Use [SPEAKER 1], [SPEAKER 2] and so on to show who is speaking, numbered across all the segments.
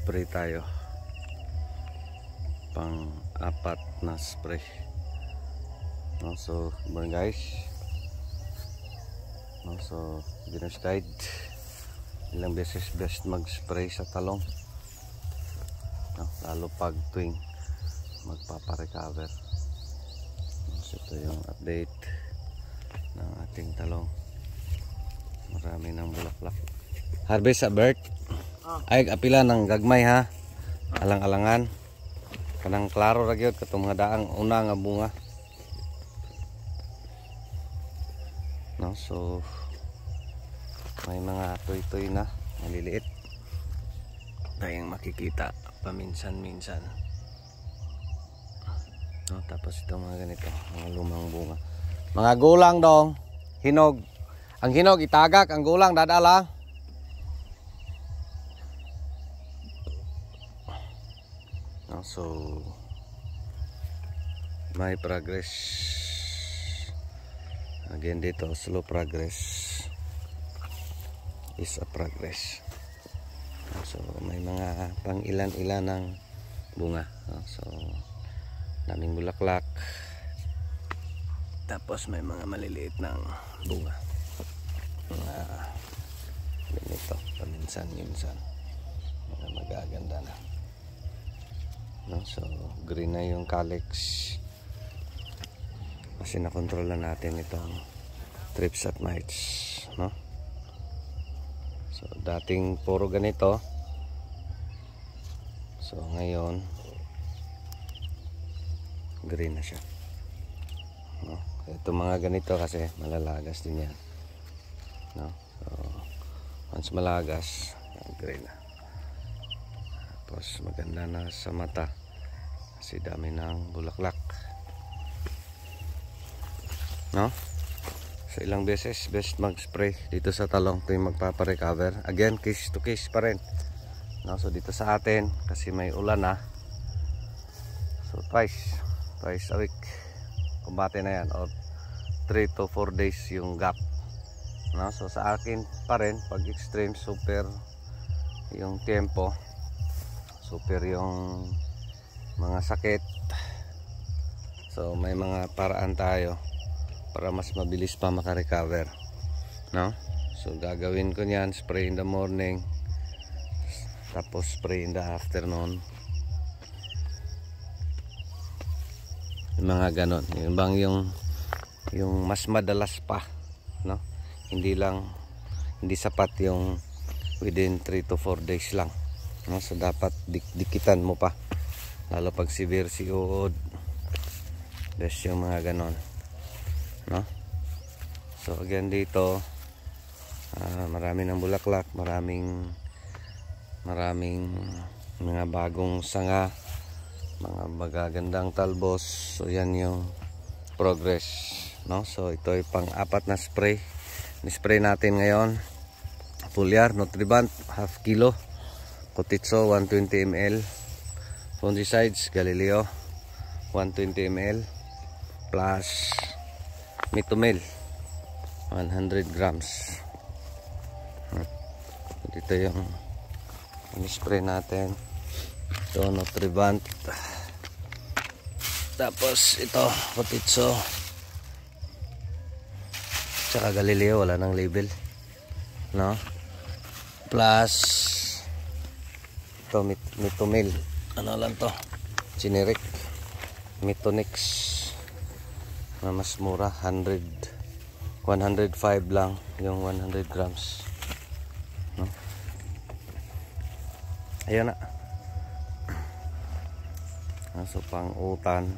[SPEAKER 1] spray tayo, pang apat na spray, no? So morning guys, no? So beginner's guide, ilang beses best mag spray sa talong, no? Lalo pag tuwing magpaparecover. So ito yung update ng ating talong. Marami ng bulaklak. Harvest sa Bert. Ay apila ng gagmay ha. Alang-alangan. Kanang klaro ra gyud katong mga daang una nga bunga. No, so may mga tuy-tuy na maliliit. Tayong makikita paminsan-minsan. No, tapos itong mga ganito, mga lumang bunga. Mga gulang dong, hinog. Ang hinog itagak, ang gulang dadala. No, so may progress. Again dito, slow progress is a progress. No, so may mga pang ilan-ilan ng bunga. No, so daming bulaklak. Tapos may mga maliliit ng bunga. Ganito, paminsan-minsan. Mga magaganda na. No, so green na yung calyx. Kasi nakontrol na natin itong thrips at mites, no? So dating puro ganito. So ngayon green na siya. No? Ito mga ganito kasi malalagas din yan. No? So once malagas, green na. Tapos maganda na sa mata kasi dami ng bulaklak, no? So ilang beses best mag-spray dito sa talong tuwing magpaparecover. Again, case to case pa rin, no? So dito sa atin kasi may ulan na, so twice a week kumbate na yan, o 3 to 4 days yung gap, no? So sa akin pa rin pag extreme, super yung tempo, super yung mga sakit. So may mga paraan tayo para mas mabilis pa makarecover, no? So gagawin ko niyan, spray in the morning, tapos spray in the afternoon. Yung mga ganon, yung bang yung mas madalas pa, no? Hindi sapat yung within 3 to 4 days lang, no? So dapat dikitan mo pa, lalo pag severe COD, best yung mga ganon, no? So again dito, marami ng bulaklak, maraming mga bagong sanga, mga magagandang talbos. So yan yung progress, no? So ito ay pang apat na spray. Ni-spray natin ngayon, foliar, Nutribant, half kilo, Kotitso 120 ml, fungicides, Galileo 120 ml, plus Mitomil 100 grams. Dito yung ni-spray natin. Ito Nutribant, tapos ito Kotitso, tsaka Galileo, wala nang label, no? Plus ito Mitomil, ano lang to, generic Mitonix na mas mura, 105 lang yung 100 grams, no? Ayan na. So pang utan,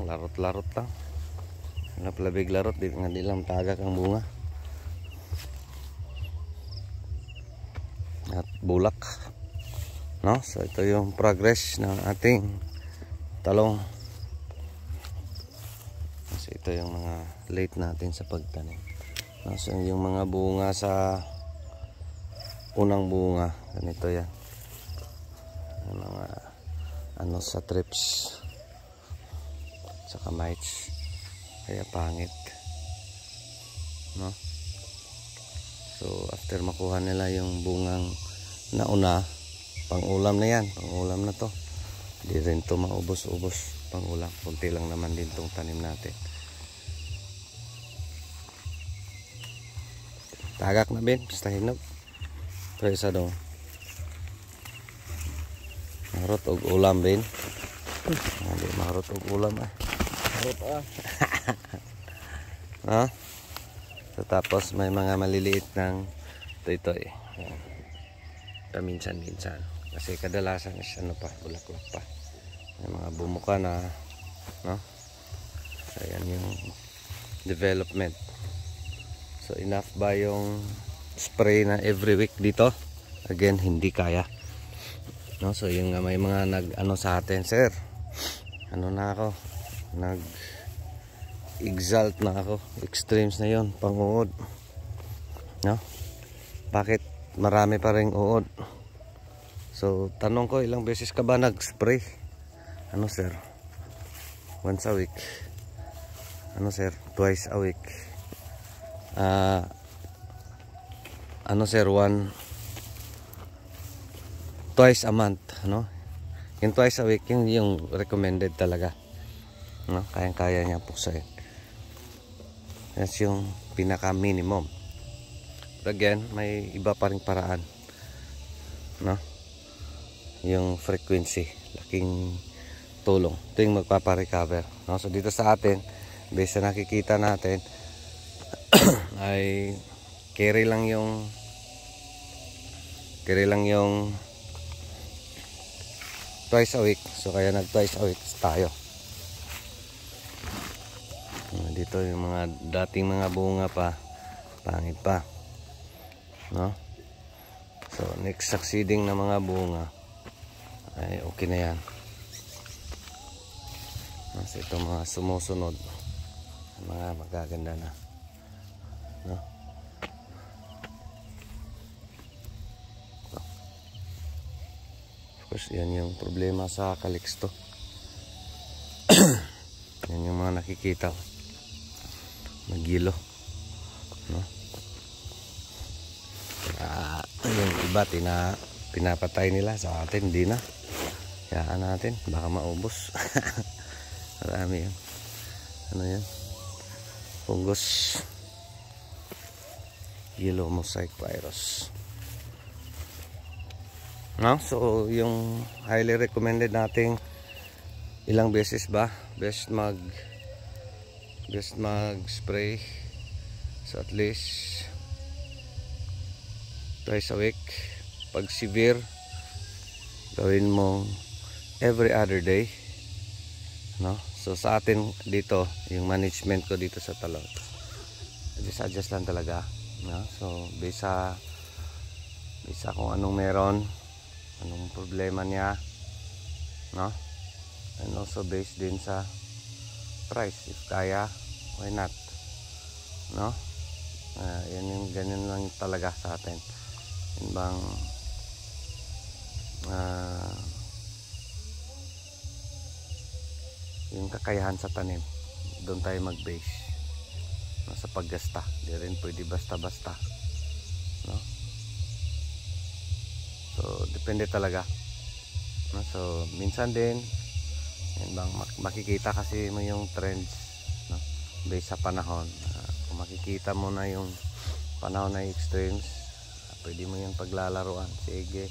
[SPEAKER 1] larot-larot lang, napalabig larot, di lang tagak ang bunga at bulak, no? So ito yung progress ng ating talong. Kasi ito yung mga late natin sa pagtanim, no? So yung mga bunga sa unang bunga, ganito yan, yung mga ano sa trips saka mites, kaya pangit, no? So after makuha nila yung bungang nauna, pang ulam na yan, pang ulam na to. Hindi rin to maubos-ubos pang ulam, kunti lang naman din tong tanim natin. Tagak na bin, basta hinog. Pero isa daw marot og ulam bin. Hindi marot og ulam marot no? So, tapos may mga maliliit ng toy-toy. Minsan-minsan. Kasi kadalasan is ano pa, bulaklak pa. May mga bumuka na, no? Ayan yung development. So enough ba yung spray na every week dito? Again, hindi kaya. No? So yung may mga nag-ano sa atin, sir. Ano na ako? Nag-exalt na ako. Extremes na yon, pang-uod. No? Bakit marami pa ring uod? So tanong ko, ilang beses ka ba nag-spray? Ano sir? Once a week. Ano sir? Twice a week. Ano sir? Twice a month. Ano? Yung twice a week, yung recommended talaga. No? Kayang-kaya niya puksain. That's yung pinaka-minimum. But again, may iba pa ring paraan. No? Yung frequency. Laking tulong. Ito yung magpapa-recover. No? So dito sa atin, based sa nakikita natin, ay carry lang yung twice a week. So kaya nag twice a week tayo. Dito yung mga dating mga bunga pa, pangit pa, no? So next succeeding na mga bunga ay okay na yan. So ito mga sumusunod, mga magaganda na, no? Of course, yan yung problema sa Calixto. Yan yung mga nakikita magilo, no? Yung iba pinapatay nila, sa atin hindi na. Hayaan natin, baka maubos. Marami yan. Ano yan? Fungus. Yellow mosaic virus. No? So yung highly recommended nating ilang beses ba? Best mag-spray. So at least twice a week. Pag severe, gawin mong every other day. No? So sa atin dito, yung management ko dito sa talong, adjust lang talaga. No? So bisa kung anong meron, anong problema niya, no? And also based din sa price, if kaya, why not, no? Yan yung ganyan lang talaga sa atin. Yun bang yung kakayahan sa tanim, doon tayo mag-base, no? Sa paggasta, di rin pwede basta-basta, no? So depende talaga, no? So minsan din yan bang makikita kasi mo yung trends, no? Based sa panahon. Kung makikita mo na yung panahon na extremes, pwede mo yung paglalaruan. Sige,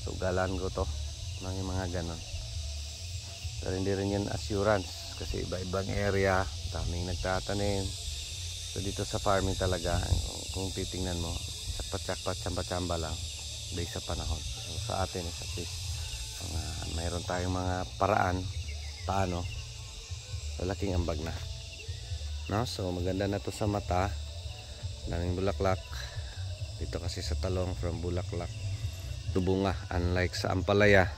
[SPEAKER 1] sugalan ko to, no? Yung mga ganon. Pero hindi rin yan assurance, kasi iba-ibang area, daming nagtatanim. So dito sa farming talaga, kung titingnan mo, sakpat-sakpat, tsamba-tsamba lang based sa panahon. So sa atin is at least mayroon tayong mga paraan paano laking ambag na, no? So maganda na to sa mata, daming bulaklak dito kasi sa talong, from bulaklak to bunga, unlike sa ampalaya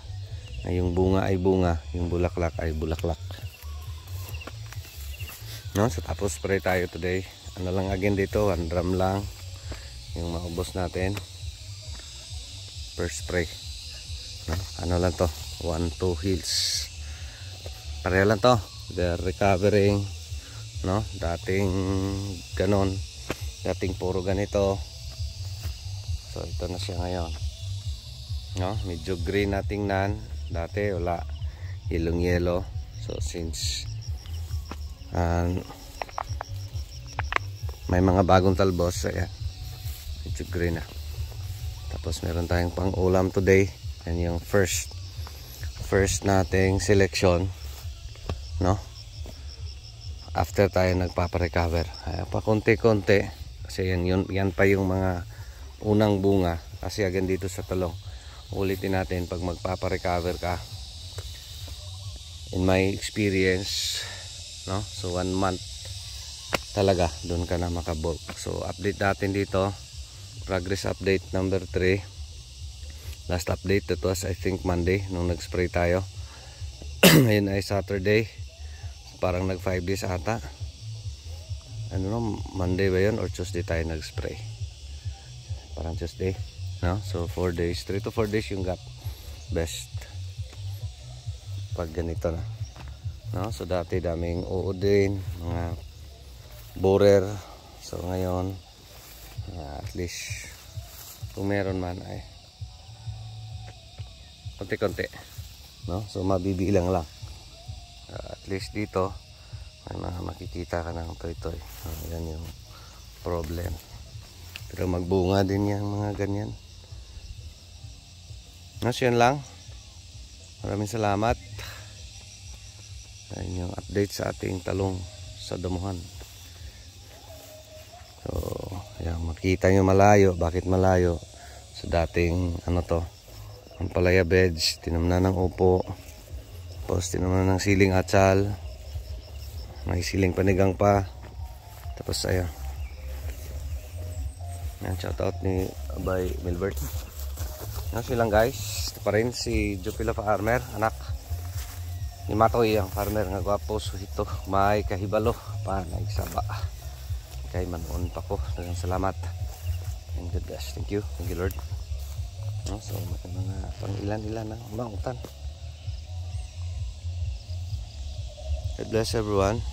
[SPEAKER 1] na yung bunga ay bunga, yung bulaklak ay bulaklak, no? So tapos spray tayo today. Ano lang again dito, 1 drum lang yung maubos natin per spray, no? Ano lang to, 1-2 hills. Pareho lang to, they're recovering, no? Dating ganon, dating puro ganito. So ito na siya ngayon, no? Medyo green na tingnan. Dati wala, yellow yellow. So since may mga bagong talbos, ayan, medyo green na. Tapos meron tayong pang ulam today. Yan yung first nating selection, no? After tayo nagpaparecover, pa konti-konti kasi yan pa yung mga unang bunga. Kasi again dito sa talong, ulitin natin pag magpaparecover ka, in my experience, no? So 1 month talaga doon ka na makabulk. So update natin dito, progress update number 3. Last update, that was I think Monday nung nag-spray tayo. Ngayon ay Saturday, parang nag 5 days ata. Ano no, Monday ba yun or Tuesday tayo nag-spray? Parang Tuesday, no? So 4 days, 3 to 4 days yung gap best pag ganito na, no? So dati daming uod din, mga borer. So ngayon at least kung meron man ay konti-konti, no? So mabibilang lang. At least dito may mga makikita ka ng toy-toy. Yan yung problem. Pero magbunga din yung mga ganyan. No, so yun lang. Maraming salamat. Yan yung update sa ating talong sa damuhan. So yan, makita nyo malayo. Bakit malayo? Sa dating ano to, ang palaya beds, tinamnan ng upo. Tapos tinamnan ng siling atsal. May siling panigang pa. Tapos ayan. Yan, shoutout ni Abay Milbert. Yan silang guys. Ito pa rin si Jupila Farmer, anak ni Matoy, ang farmer nga gwapo. So ito, may kahibalo pa nagsaba. Kay manoon pa ko. Dagang salamat. And good guys. Thank you Lord. No, so mga pang ilan na mautan. God bless everyone.